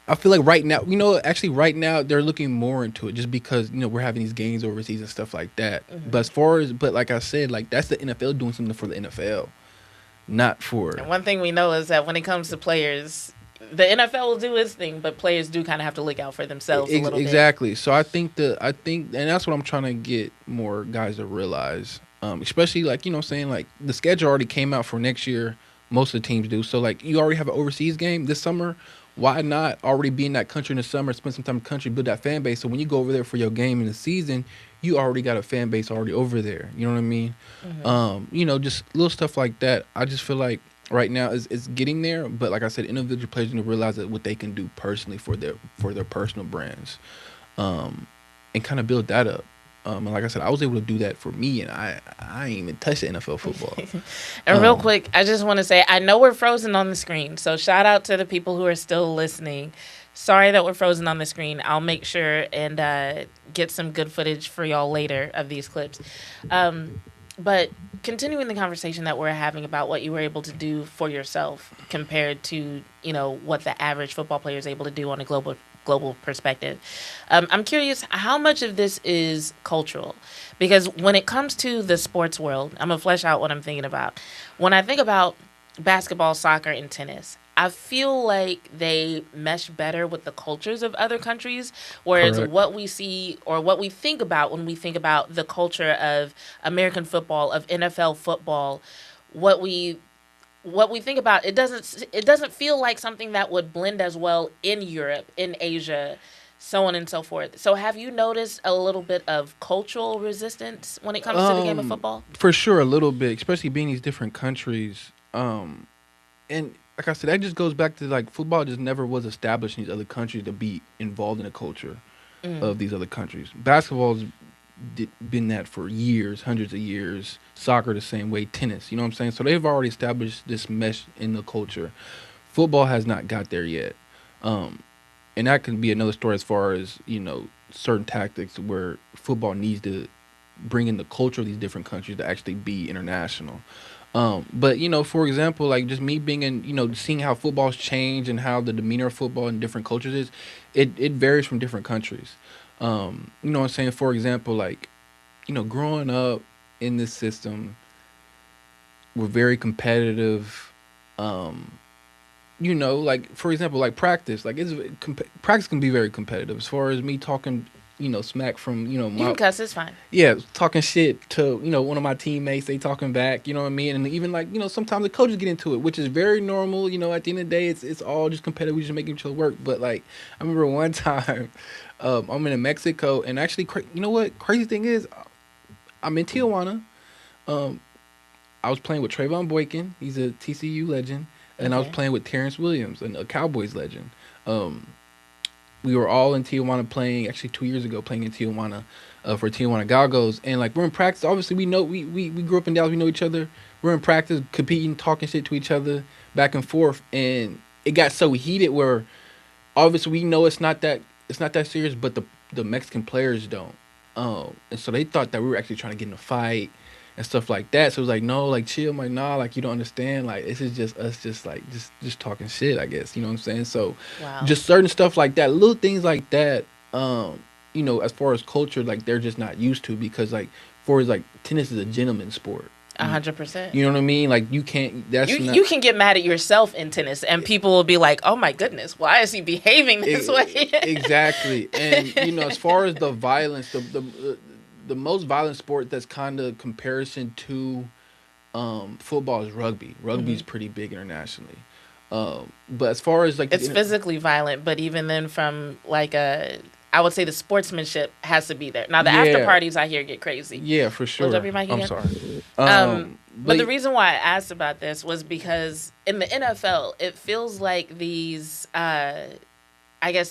I feel like right now, actually right now they're looking more into it just because, we're having these games overseas and stuff like that. But like I said, like that's the NFL doing something for the NFL, not for. And one thing we know is that when it comes to players, the NFL will do its thing, but players do kind of have to look out for themselves a little bit. Exactly. So I think, and that's what I'm trying to get more guys to realize, especially like, saying like the schedule already came out for next year. Most of the teams do. So like you already have an overseas game this summer. Why not already be in that country in the summer, spend some time in the country, build that fan base? So when you go over there for your game in the season, you already got a fan base already over there. You know what I mean? Just little stuff like that. I just feel like right now it's getting there. But like I said, individual players need to realize that what they can do personally for their personal brands, and kind of build that up. And like I said, I was able to do that for me, and I ain't even touched the NFL football. And real quick, I just want to say, I know we're frozen on the screen, so shout out to the people who are still listening. Sorry that we're frozen on the screen. I'll make sure and get some good footage for y'all later of these clips. But continuing the conversation that we're having about what you were able to do for yourself compared to, what the average football player is able to do on a global perspective. I'm curious how much of this is cultural, because when it comes to the sports world, I'm going to flesh out what I'm thinking about. When I think about basketball, soccer, and tennis, I feel like they mesh better with the cultures of other countries, whereas Correct. what we see or what we think about when we think about the culture of American football, of NFL football, what we think about, it doesn't feel like something that would blend as well in Europe, in Asia, so on and so forth. So have you noticed a little bit of cultural resistance when it comes to the game of football? For sure, a little bit, especially being these different countries. And like I said, that just goes back to like football just never was established in these other countries to be involved in the culture of these other countries. Basketball's been that for years, hundreds of years. Soccer the same way, tennis, you know what I'm saying? So they've already established this mesh in the culture. Football has not got there yet. And that can be another story as far as, certain tactics where football needs to bring in the culture of these different countries to actually be international. But, for example, like just me being in, seeing how football's changed and how the demeanor of football in different cultures is, it varies from different countries. You know what I'm saying? For example, like, growing up in this system, we're very competitive. Like, for example, like practice. Like, practice can be very competitive as far as me talking, smack from, You can cuss, it's fine. Yeah, talking shit to, one of my teammates, they talking back, you know what I mean? And even like, sometimes the coaches get into it, which is very normal. At the end of the day, it's all just competitive. We just making each other work. But like, I remember one time, I'm in Mexico, and actually, you know what? Crazy thing is, I'm in Tijuana. I was playing with Trevon Boykin. He's a TCU legend. And I was playing with Terrence Williams, a Cowboys legend. We were all in Tijuana playing, actually 2 years ago, playing in Tijuana for Tijuana Galgos. And, like, we're in practice. Obviously, we know we grew up in Dallas. We know each other. We're in practice, competing, talking shit to each other, back and forth. And it got so heated where, obviously, we know it's not that serious, but the Mexican players don't. And so they thought that we were actually trying to get in a fight and stuff like that. So it was like, no, like, chill. I'm like, nah, like, you don't understand. Like, this is just us just talking shit, I guess. You know what I'm saying? So just certain stuff like that, little things like that, as far as culture, like, they're just not used to, because, like, for as, like, tennis is a gentleman's sport. 100%. You know what I mean? Like, you can't, you can get mad at yourself in tennis, and people will be like, oh my goodness, why is he behaving this way? Exactly. And, as far as the violence, the most violent sport that's kind of comparison to football is rugby. Rugby's pretty big internationally. But as far as like it's physically violent, but even then from like I would say the sportsmanship has to be there. Now the after parties I hear get crazy. Yeah, for sure. What's up, your mic again? I'm sorry. But the reason why I asked about this was because in the NFL, it feels like these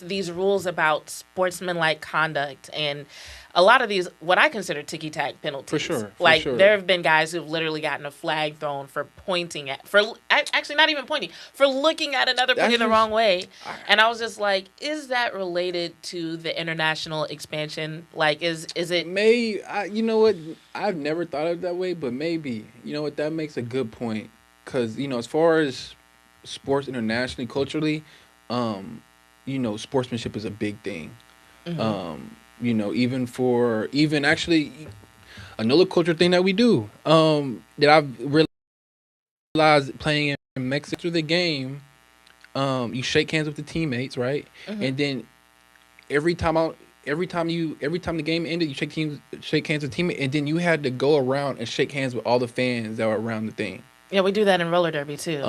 these rules about sportsmanlike conduct and a lot of these, what I consider ticky-tack penalties. For sure. There have been guys who've literally gotten a flag thrown for actually not even pointing, for looking at another player the wrong way. And I was just like, is that related to the international expansion? Like, is it? You know what? I've never thought of it that way, but maybe. You know what? That makes a good point. Because, as far as sports internationally, culturally, sportsmanship is a big thing. Mm-hmm. Even actually another culture thing that we do that I've realized playing in Mexico through the game. You shake hands with the teammates, right? Mm-hmm. And then every time the game ended, you shake hands with teammates, and then you had to go around and shake hands with all the fans that were around the thing. Yeah, we do that in roller derby too.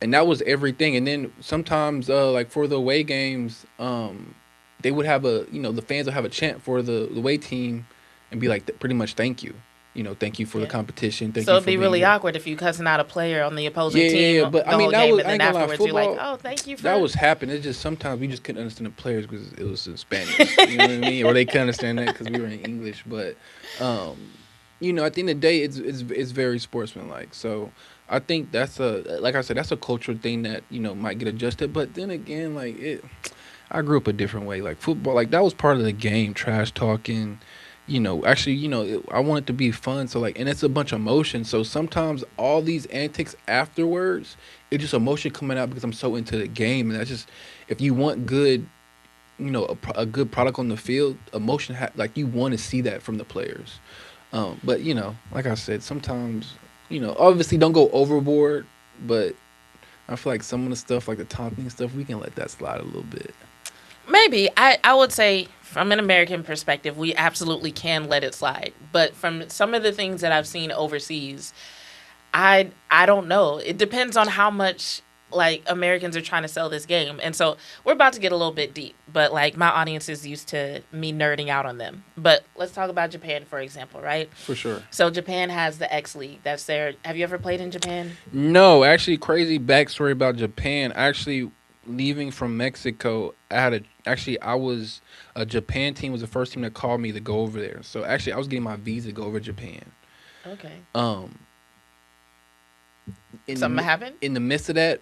And that was everything. And then sometimes, like for the away games, they would have the fans would have a chant for the away team, and be like, pretty much, thank you. Thank you for the competition. Thank so you it'd for be being really here. awkward if you cussing out a player on the opposing team. Yeah, but the I mean, whole that game, was, and I then ain't gonna lie, afterwards you're like, football, oh, thank you for that was happening. It's just sometimes we just couldn't understand the players because it was in Spanish. You know what I mean? Or they couldn't understand that because we were in English. But, at the end of the day, it's very sportsmanlike. So I think like I said, that's a cultural thing that, might get adjusted. But then again, I grew up a different way. Like football, like that was part of the game, trash talking. I want it to be fun. So and it's a bunch of emotion. So sometimes all these antics afterwards, it's just emotion coming out because I'm so into the game. And that's just, if you want good, a good product on the field, emotion, you want to see that from the players. But like I said, sometimes, obviously don't go overboard, but I feel like some of the stuff, like the taunting stuff, we can let that slide a little bit. Maybe. I would say from an American perspective, we absolutely can let it slide. But from some of the things that I've seen overseas, I don't know. It depends on how much Americans are trying to sell this game. And so we're about to get a little bit deep, but my audience is used to me nerding out on them. But let's talk about Japan, for example, right? For sure. So Japan has the X League. That's their. Have you ever played in Japan? No, actually, crazy backstory about Japan. Actually, leaving from Mexico, I was a Japan team was the first team that called me to go over there. So actually, I was getting my visa to go over to Japan. Okay. Something happened? In the midst of that,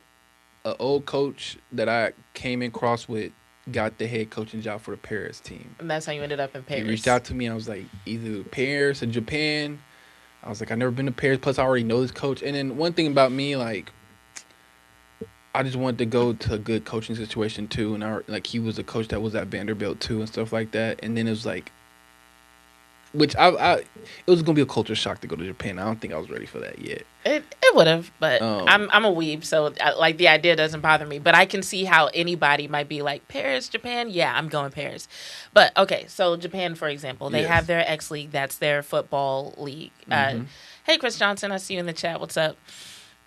an old coach that I came in cross with got the head coaching job for the Paris team. And that's how you ended up in Paris. He reached out to me. I was like, either Paris or Japan. I was like, I've never been to Paris. Plus, I already know this coach. And then one thing about me, I just wanted to go to a good coaching situation too. And he was a coach that was at Vanderbilt too and stuff like that. And then it was it was gonna be a culture shock to go to Japan. I don't think I was ready for that yet. It would have, but I'm a weeb, so the idea doesn't bother me. But I can see how anybody might be like, Paris, Japan, yeah, I'm going Paris. But okay, so Japan, for example, they have their X League. That's their football league. Mm-hmm. Hey, Chris Johnson, I see you in the chat. What's up?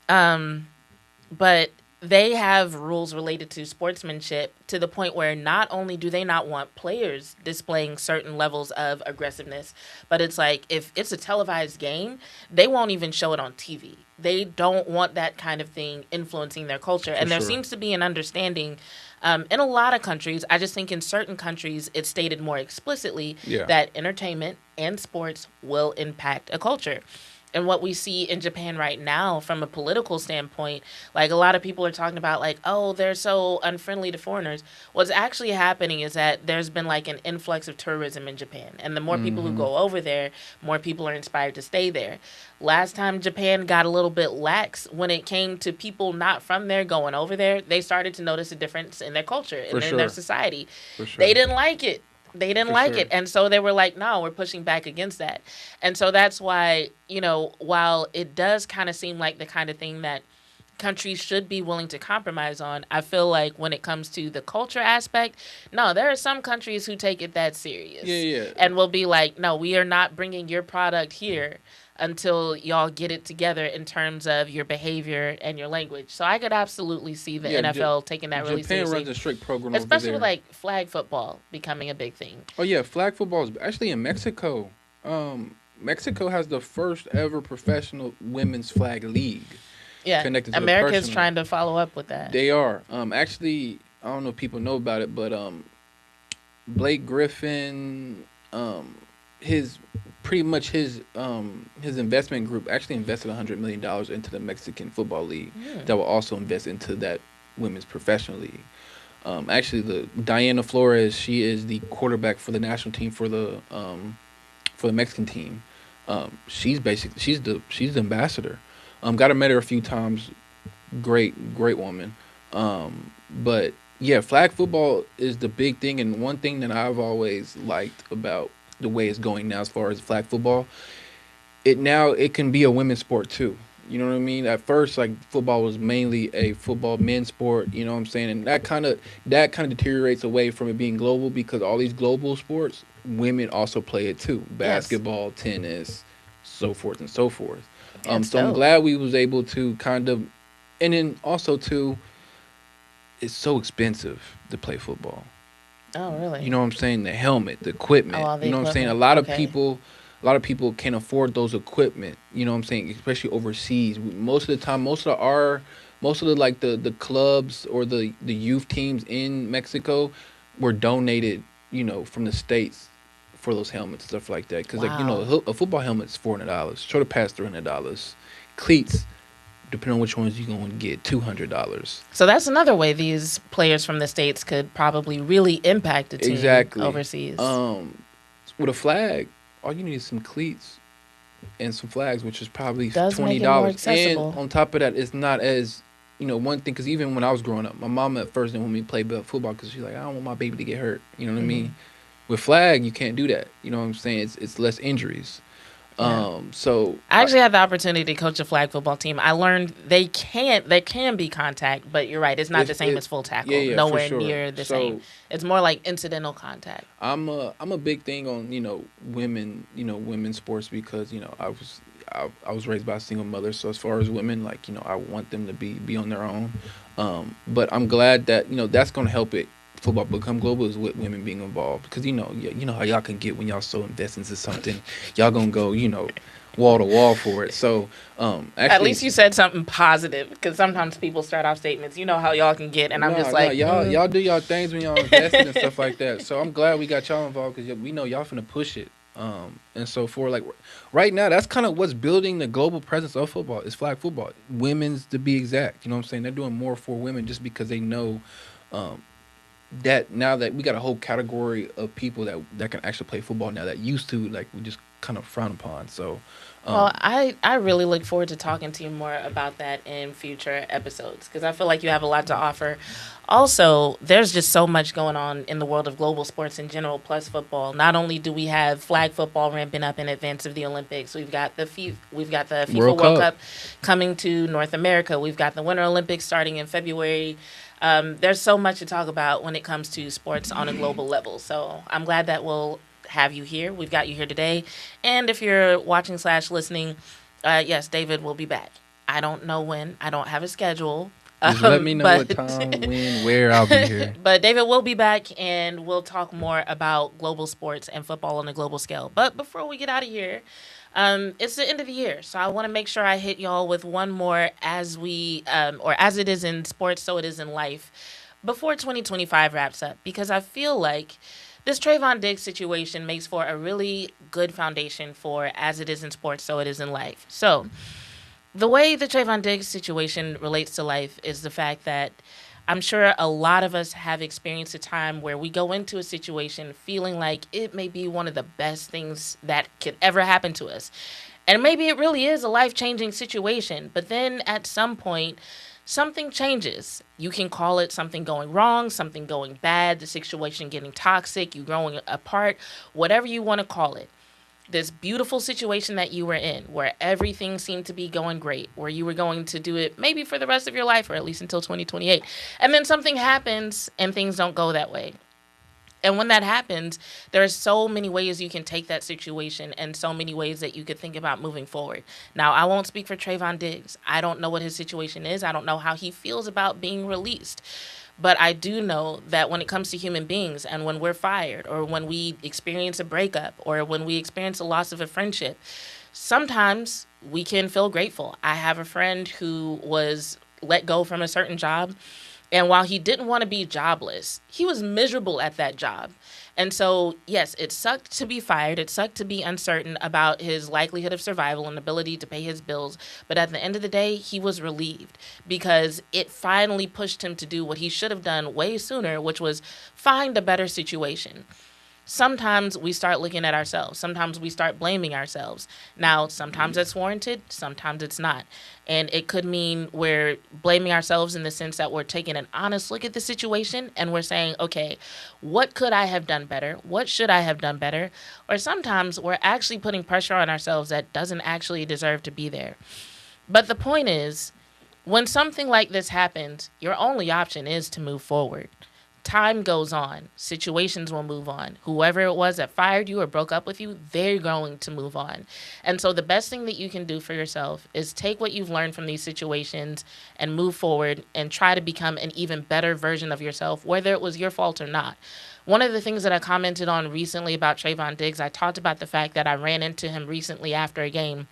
But they have rules related to sportsmanship to the point where not only do they not want players displaying certain levels of aggressiveness, but it's if it's a televised game, they won't even show it on TV. They don't want that kind of thing influencing their culture. And there seems to be an understanding in a lot of countries. I just think in certain countries, it's stated more explicitly that entertainment and sports will impact a culture. And what we see in Japan right now from a political standpoint, a lot of people are talking about oh, they're so unfriendly to foreigners. What's actually happening is that there's been an influx of tourism in Japan. And the more people who go over there, more people are inspired to stay there. Last time Japan got a little bit lax when it came to people not from there going over there, they started to notice a difference in their culture and in their society. They didn't like it. They didn't like it. And so they were like, no, we're pushing back against that. And so that's why, while it does kind of seem like the kind of thing that countries should be willing to compromise on, I feel like when it comes to the culture aspect, no, there are some countries who take it that serious. Yeah. And will be like, no, we are not bringing your product here until y'all get it together in terms of your behavior and your language. So I could absolutely see the NFL taking that really seriously. Japan runs a strict program especially over there. with flag football becoming a big thing. Oh yeah, flag football is actually in Mexico. Mexico has the first ever professional women's flag league. Yeah, America's trying to follow up with that. They are. Actually, I don't know if people know about it, but Blake Griffin, his investment group actually invested $100 million into the Mexican Football League that will also invest into that women's professional league. Actually, the Diana Flores, she is the quarterback for the national team for the Mexican team. She's the ambassador. Got to meet her a few times. Great woman. But Yeah, flag football is the big thing, and one thing that I've always liked about the way it's going now, as far as flag football, it can be a women's sport too. You know what I mean? At first, like football was mainly a football men's sport. You know what I'm saying? And that kind of deteriorates away from it being global because all these global sports, women also play it too. Yes. Basketball, tennis, so forth and so forth. That's So I'm dope. glad we was able to kind of, and then also too, it's so expensive to play football. Oh, really? You know what I'm saying? The helmet, the Oh, equipment. all the You know what I'm saying? equipment. A lot of Okay. people, a lot of people can't afford those equipment. You know what I'm saying? Especially overseas. Most of the time, most of the like the clubs or the youth teams in Mexico were donated. You know, from the states for those helmets, stuff like that. Because like Wow. a football helmet's $400. Short past $300. Cleats, depending on which ones you're gonna get, $200. So that's another way these players from the States could probably really impact a team Exactly. overseas. With a flag, all you need is some cleats and some flags, which is probably Does make $20. it more And accessible. on top of that, it's not as one thing because even when I was growing up, my mom at first didn't want me to play football because she's like, I don't want my baby to get hurt. You know what I mean? With flag, you can't do that. You know what I'm saying? It's less injuries. So I actually had the opportunity to coach a flag football team. I learned there can be contact, but you're right, it's not the same as full tackle. yeah, for Nowhere sure. near the So same. It's more like incidental contact. I'm a big thing on women's sports because I was raised by a single mother, so as far as women, like I want them to be on their own. But I'm glad that that's gonna help it football become global is with women being involved because you know how y'all can get when y'all so invest into something, y'all gonna go wall to wall for it. So actually, At least you said something positive because sometimes people start off statements, you know how y'all can get, and I'm just like, y'all do y'all things when y'all investing and stuff like that. So I'm glad we got y'all involved because we know y'all finna push it. And so for like right now, that's kind of what's building the global presence of football is flag football, women's to be exact. You know what I'm saying? They're doing more for women just because they know that now that we got a whole category of people that can actually play football now that used to like we just kind of frown upon. So well, I really look forward to talking to you more about that in future episodes because I feel like you have a lot to offer. Also, there's just so much going on in the world of global sports in general, plus football. Not only do we have flag football ramping up in advance of the Olympics, we've got the FIFA World Cup coming to North America. We've got the Winter Olympics starting in February. There's so much to talk about when it comes to sports on a global level. So I'm glad that we'll have you here. We've got you here today. And if you're watching / listening, yes, David will be back. I don't know when. I don't have a schedule. just let me know what time, when, where I'll be here. But David will be back, and we'll talk more about global sports and football on a global scale. But before we get out of here, it's the end of the year, so I want to make sure I hit y'all with one more as as it is in sports, so it is in life, before 2025 wraps up, because I feel like this Trevon Diggs situation makes for a really good foundation for as it is in sports, so it is in life. So the way the Trevon Diggs situation relates to life is the fact that I'm sure a lot of us have experienced a time where we go into a situation feeling like it may be one of the best things that could ever happen to us. And maybe it really is a life-changing situation, but then at some point, something changes. You can call it something going wrong, something going bad, the situation getting toxic, you growing apart, whatever you want to call it. This beautiful situation that you were in, where everything seemed to be going great, where you were going to do it maybe for the rest of your life or at least until 2028. And then something happens and things don't go that way. And when that happens, there are so many ways you can take that situation and so many ways that you could think about moving forward. Now, I won't speak for Trevon Diggs. I don't know what his situation is. I don't know how he feels about being released. But I do know that when it comes to human beings and when we're fired or when we experience a breakup or when we experience a loss of a friendship, sometimes we can feel grateful. I have a friend who was let go from a certain job. And while he didn't want to be jobless, he was miserable at that job. And so, yes, it sucked to be fired. It sucked to be uncertain about his likelihood of survival and ability to pay his bills. But at the end of the day, he was relieved because it finally pushed him to do what he should have done way sooner, which was find a better situation. sometimes we start looking at ourselves. Sometimes we start blaming ourselves. Now, sometimes it's warranted, sometimes it's not. And it could mean we're blaming ourselves in the sense that we're taking an honest look at the situation and we're saying, okay, what could I have done better? What should I have done better? Or sometimes we're actually putting pressure on ourselves that doesn't actually deserve to be there. But the point is, when something like this happens, your only option is to move forward. Time goes on. Situations will move on. Whoever it was that fired you or broke up with you, they're going to move on. And so the best thing that you can do for yourself is take what you've learned from these situations and move forward and try to become an even better version of yourself, whether it was your fault or not. One of the things that I commented on recently about Trevon Diggs, I talked about the fact that I ran into him recently after a game.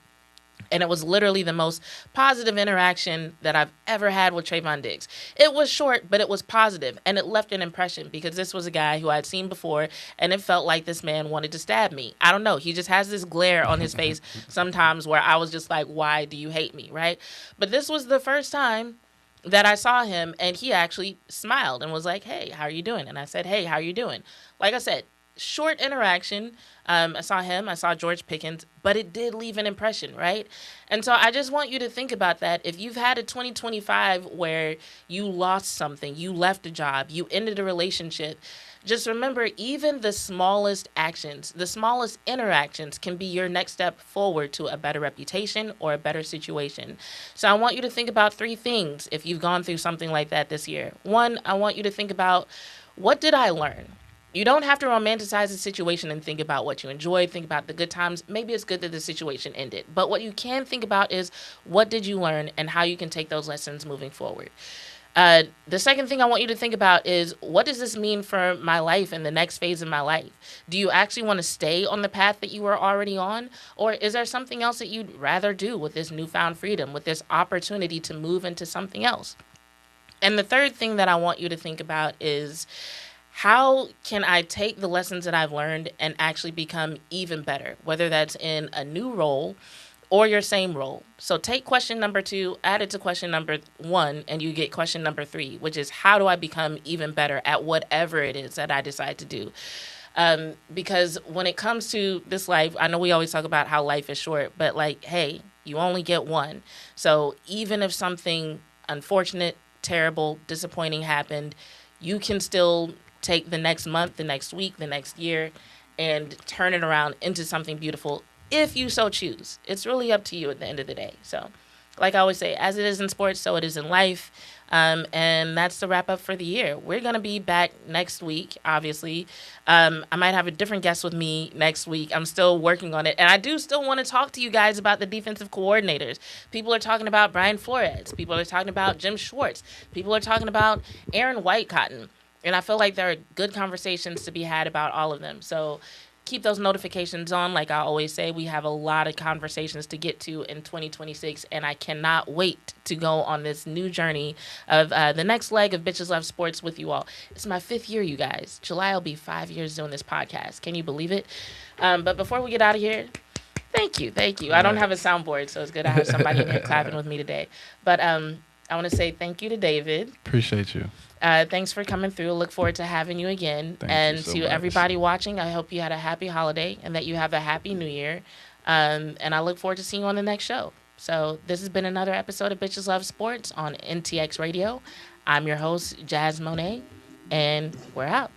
And it was literally the most positive interaction that I've ever had with Trevon Diggs. It was short, but it was positive, and it left an impression because this was a guy who I'd seen before, and it felt like this man wanted to stab me. I don't know. He just has this glare on his face sometimes where I was just like, why do you hate me, right? But this was the first time that I saw him, and he actually smiled and was like, hey, how are you doing? And I said, hey, how are you doing? Like I said, short interaction. I saw him, I saw George Pickens, but it did leave an impression, right? And so I just want you to think about that. If you've had a 2025 where you lost something, you left a job, you ended a relationship, just remember, even the smallest actions, the smallest interactions can be your next step forward to a better reputation or a better situation. So I want you to think about 3 things if you've gone through something like that this year. 1, I want you to think about, what did I learn? You don't have to romanticize the situation and think about what you enjoyed, think about the good times. Maybe it's good that the situation ended. But what you can think about is, what did you learn and how you can take those lessons moving forward. The second thing I want you to think about is, what does this mean for my life and the next phase of my life? Do you actually want to stay on the path that you were already on? Or is there something else that you'd rather do with this newfound freedom, with this opportunity to move into something else? And the third thing that I want you to think about is, how can I take the lessons that I've learned and actually become even better, whether that's in a new role or your same role? So take question number 2, add it to question number 1, and you get question number 3, which is, how do I become even better at whatever it is that I decide to do? Because when it comes to this life, I know we always talk about how life is short, but like, hey, you only get one. So even if something unfortunate, terrible, disappointing happened, you can still take the next month, the next week, the next year, and turn it around into something beautiful if you so choose. It's really up to you at the end of the day. So, like I always say, as it is in sports, so it is in life. And that's the wrap up for the year. We're going to be back next week, obviously. I might have a different guest with me next week. I'm still working on it. And I do still want to talk to you guys about the defensive coordinators. People are talking about Brian Flores. People are talking about Jim Schwartz. People are talking about Aaron Whitecotton. And I feel like there are good conversations to be had about all of them. So keep those notifications on. Like I always say, we have a lot of conversations to get to in 2026. And I cannot wait to go on this new journey of the next leg of Bitches Love Sports with you all. It's my 5th year, you guys. July will be 5 years doing this podcast. Can you believe it? But before we get out of here, thank you. I don't have a soundboard, so it's good to have somebody in here clapping with me today. But I want to say thank you to David. Appreciate you. Thanks for coming through. Look forward to having you again. Thank you so much. Everybody watching, I hope you had a happy holiday and that you have a happy new year. And I look forward to seeing you on the next show. So this has been another episode of Bitches Love Sports on NTX Radio. I'm your host, Jazz Monet, and we're out.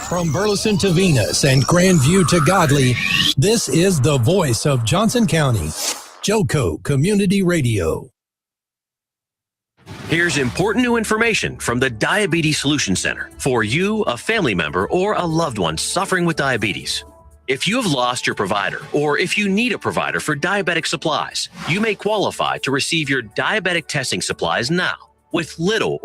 From Burleson to Venus and Grandview to Godley, this is the voice of Johnson County, JOCO Community Radio. Here's important new information from the Diabetes Solution Center for you, a family member, or a loved one suffering with diabetes. If you have lost your provider, or if you need a provider for diabetic supplies, you may qualify to receive your diabetic testing supplies now with little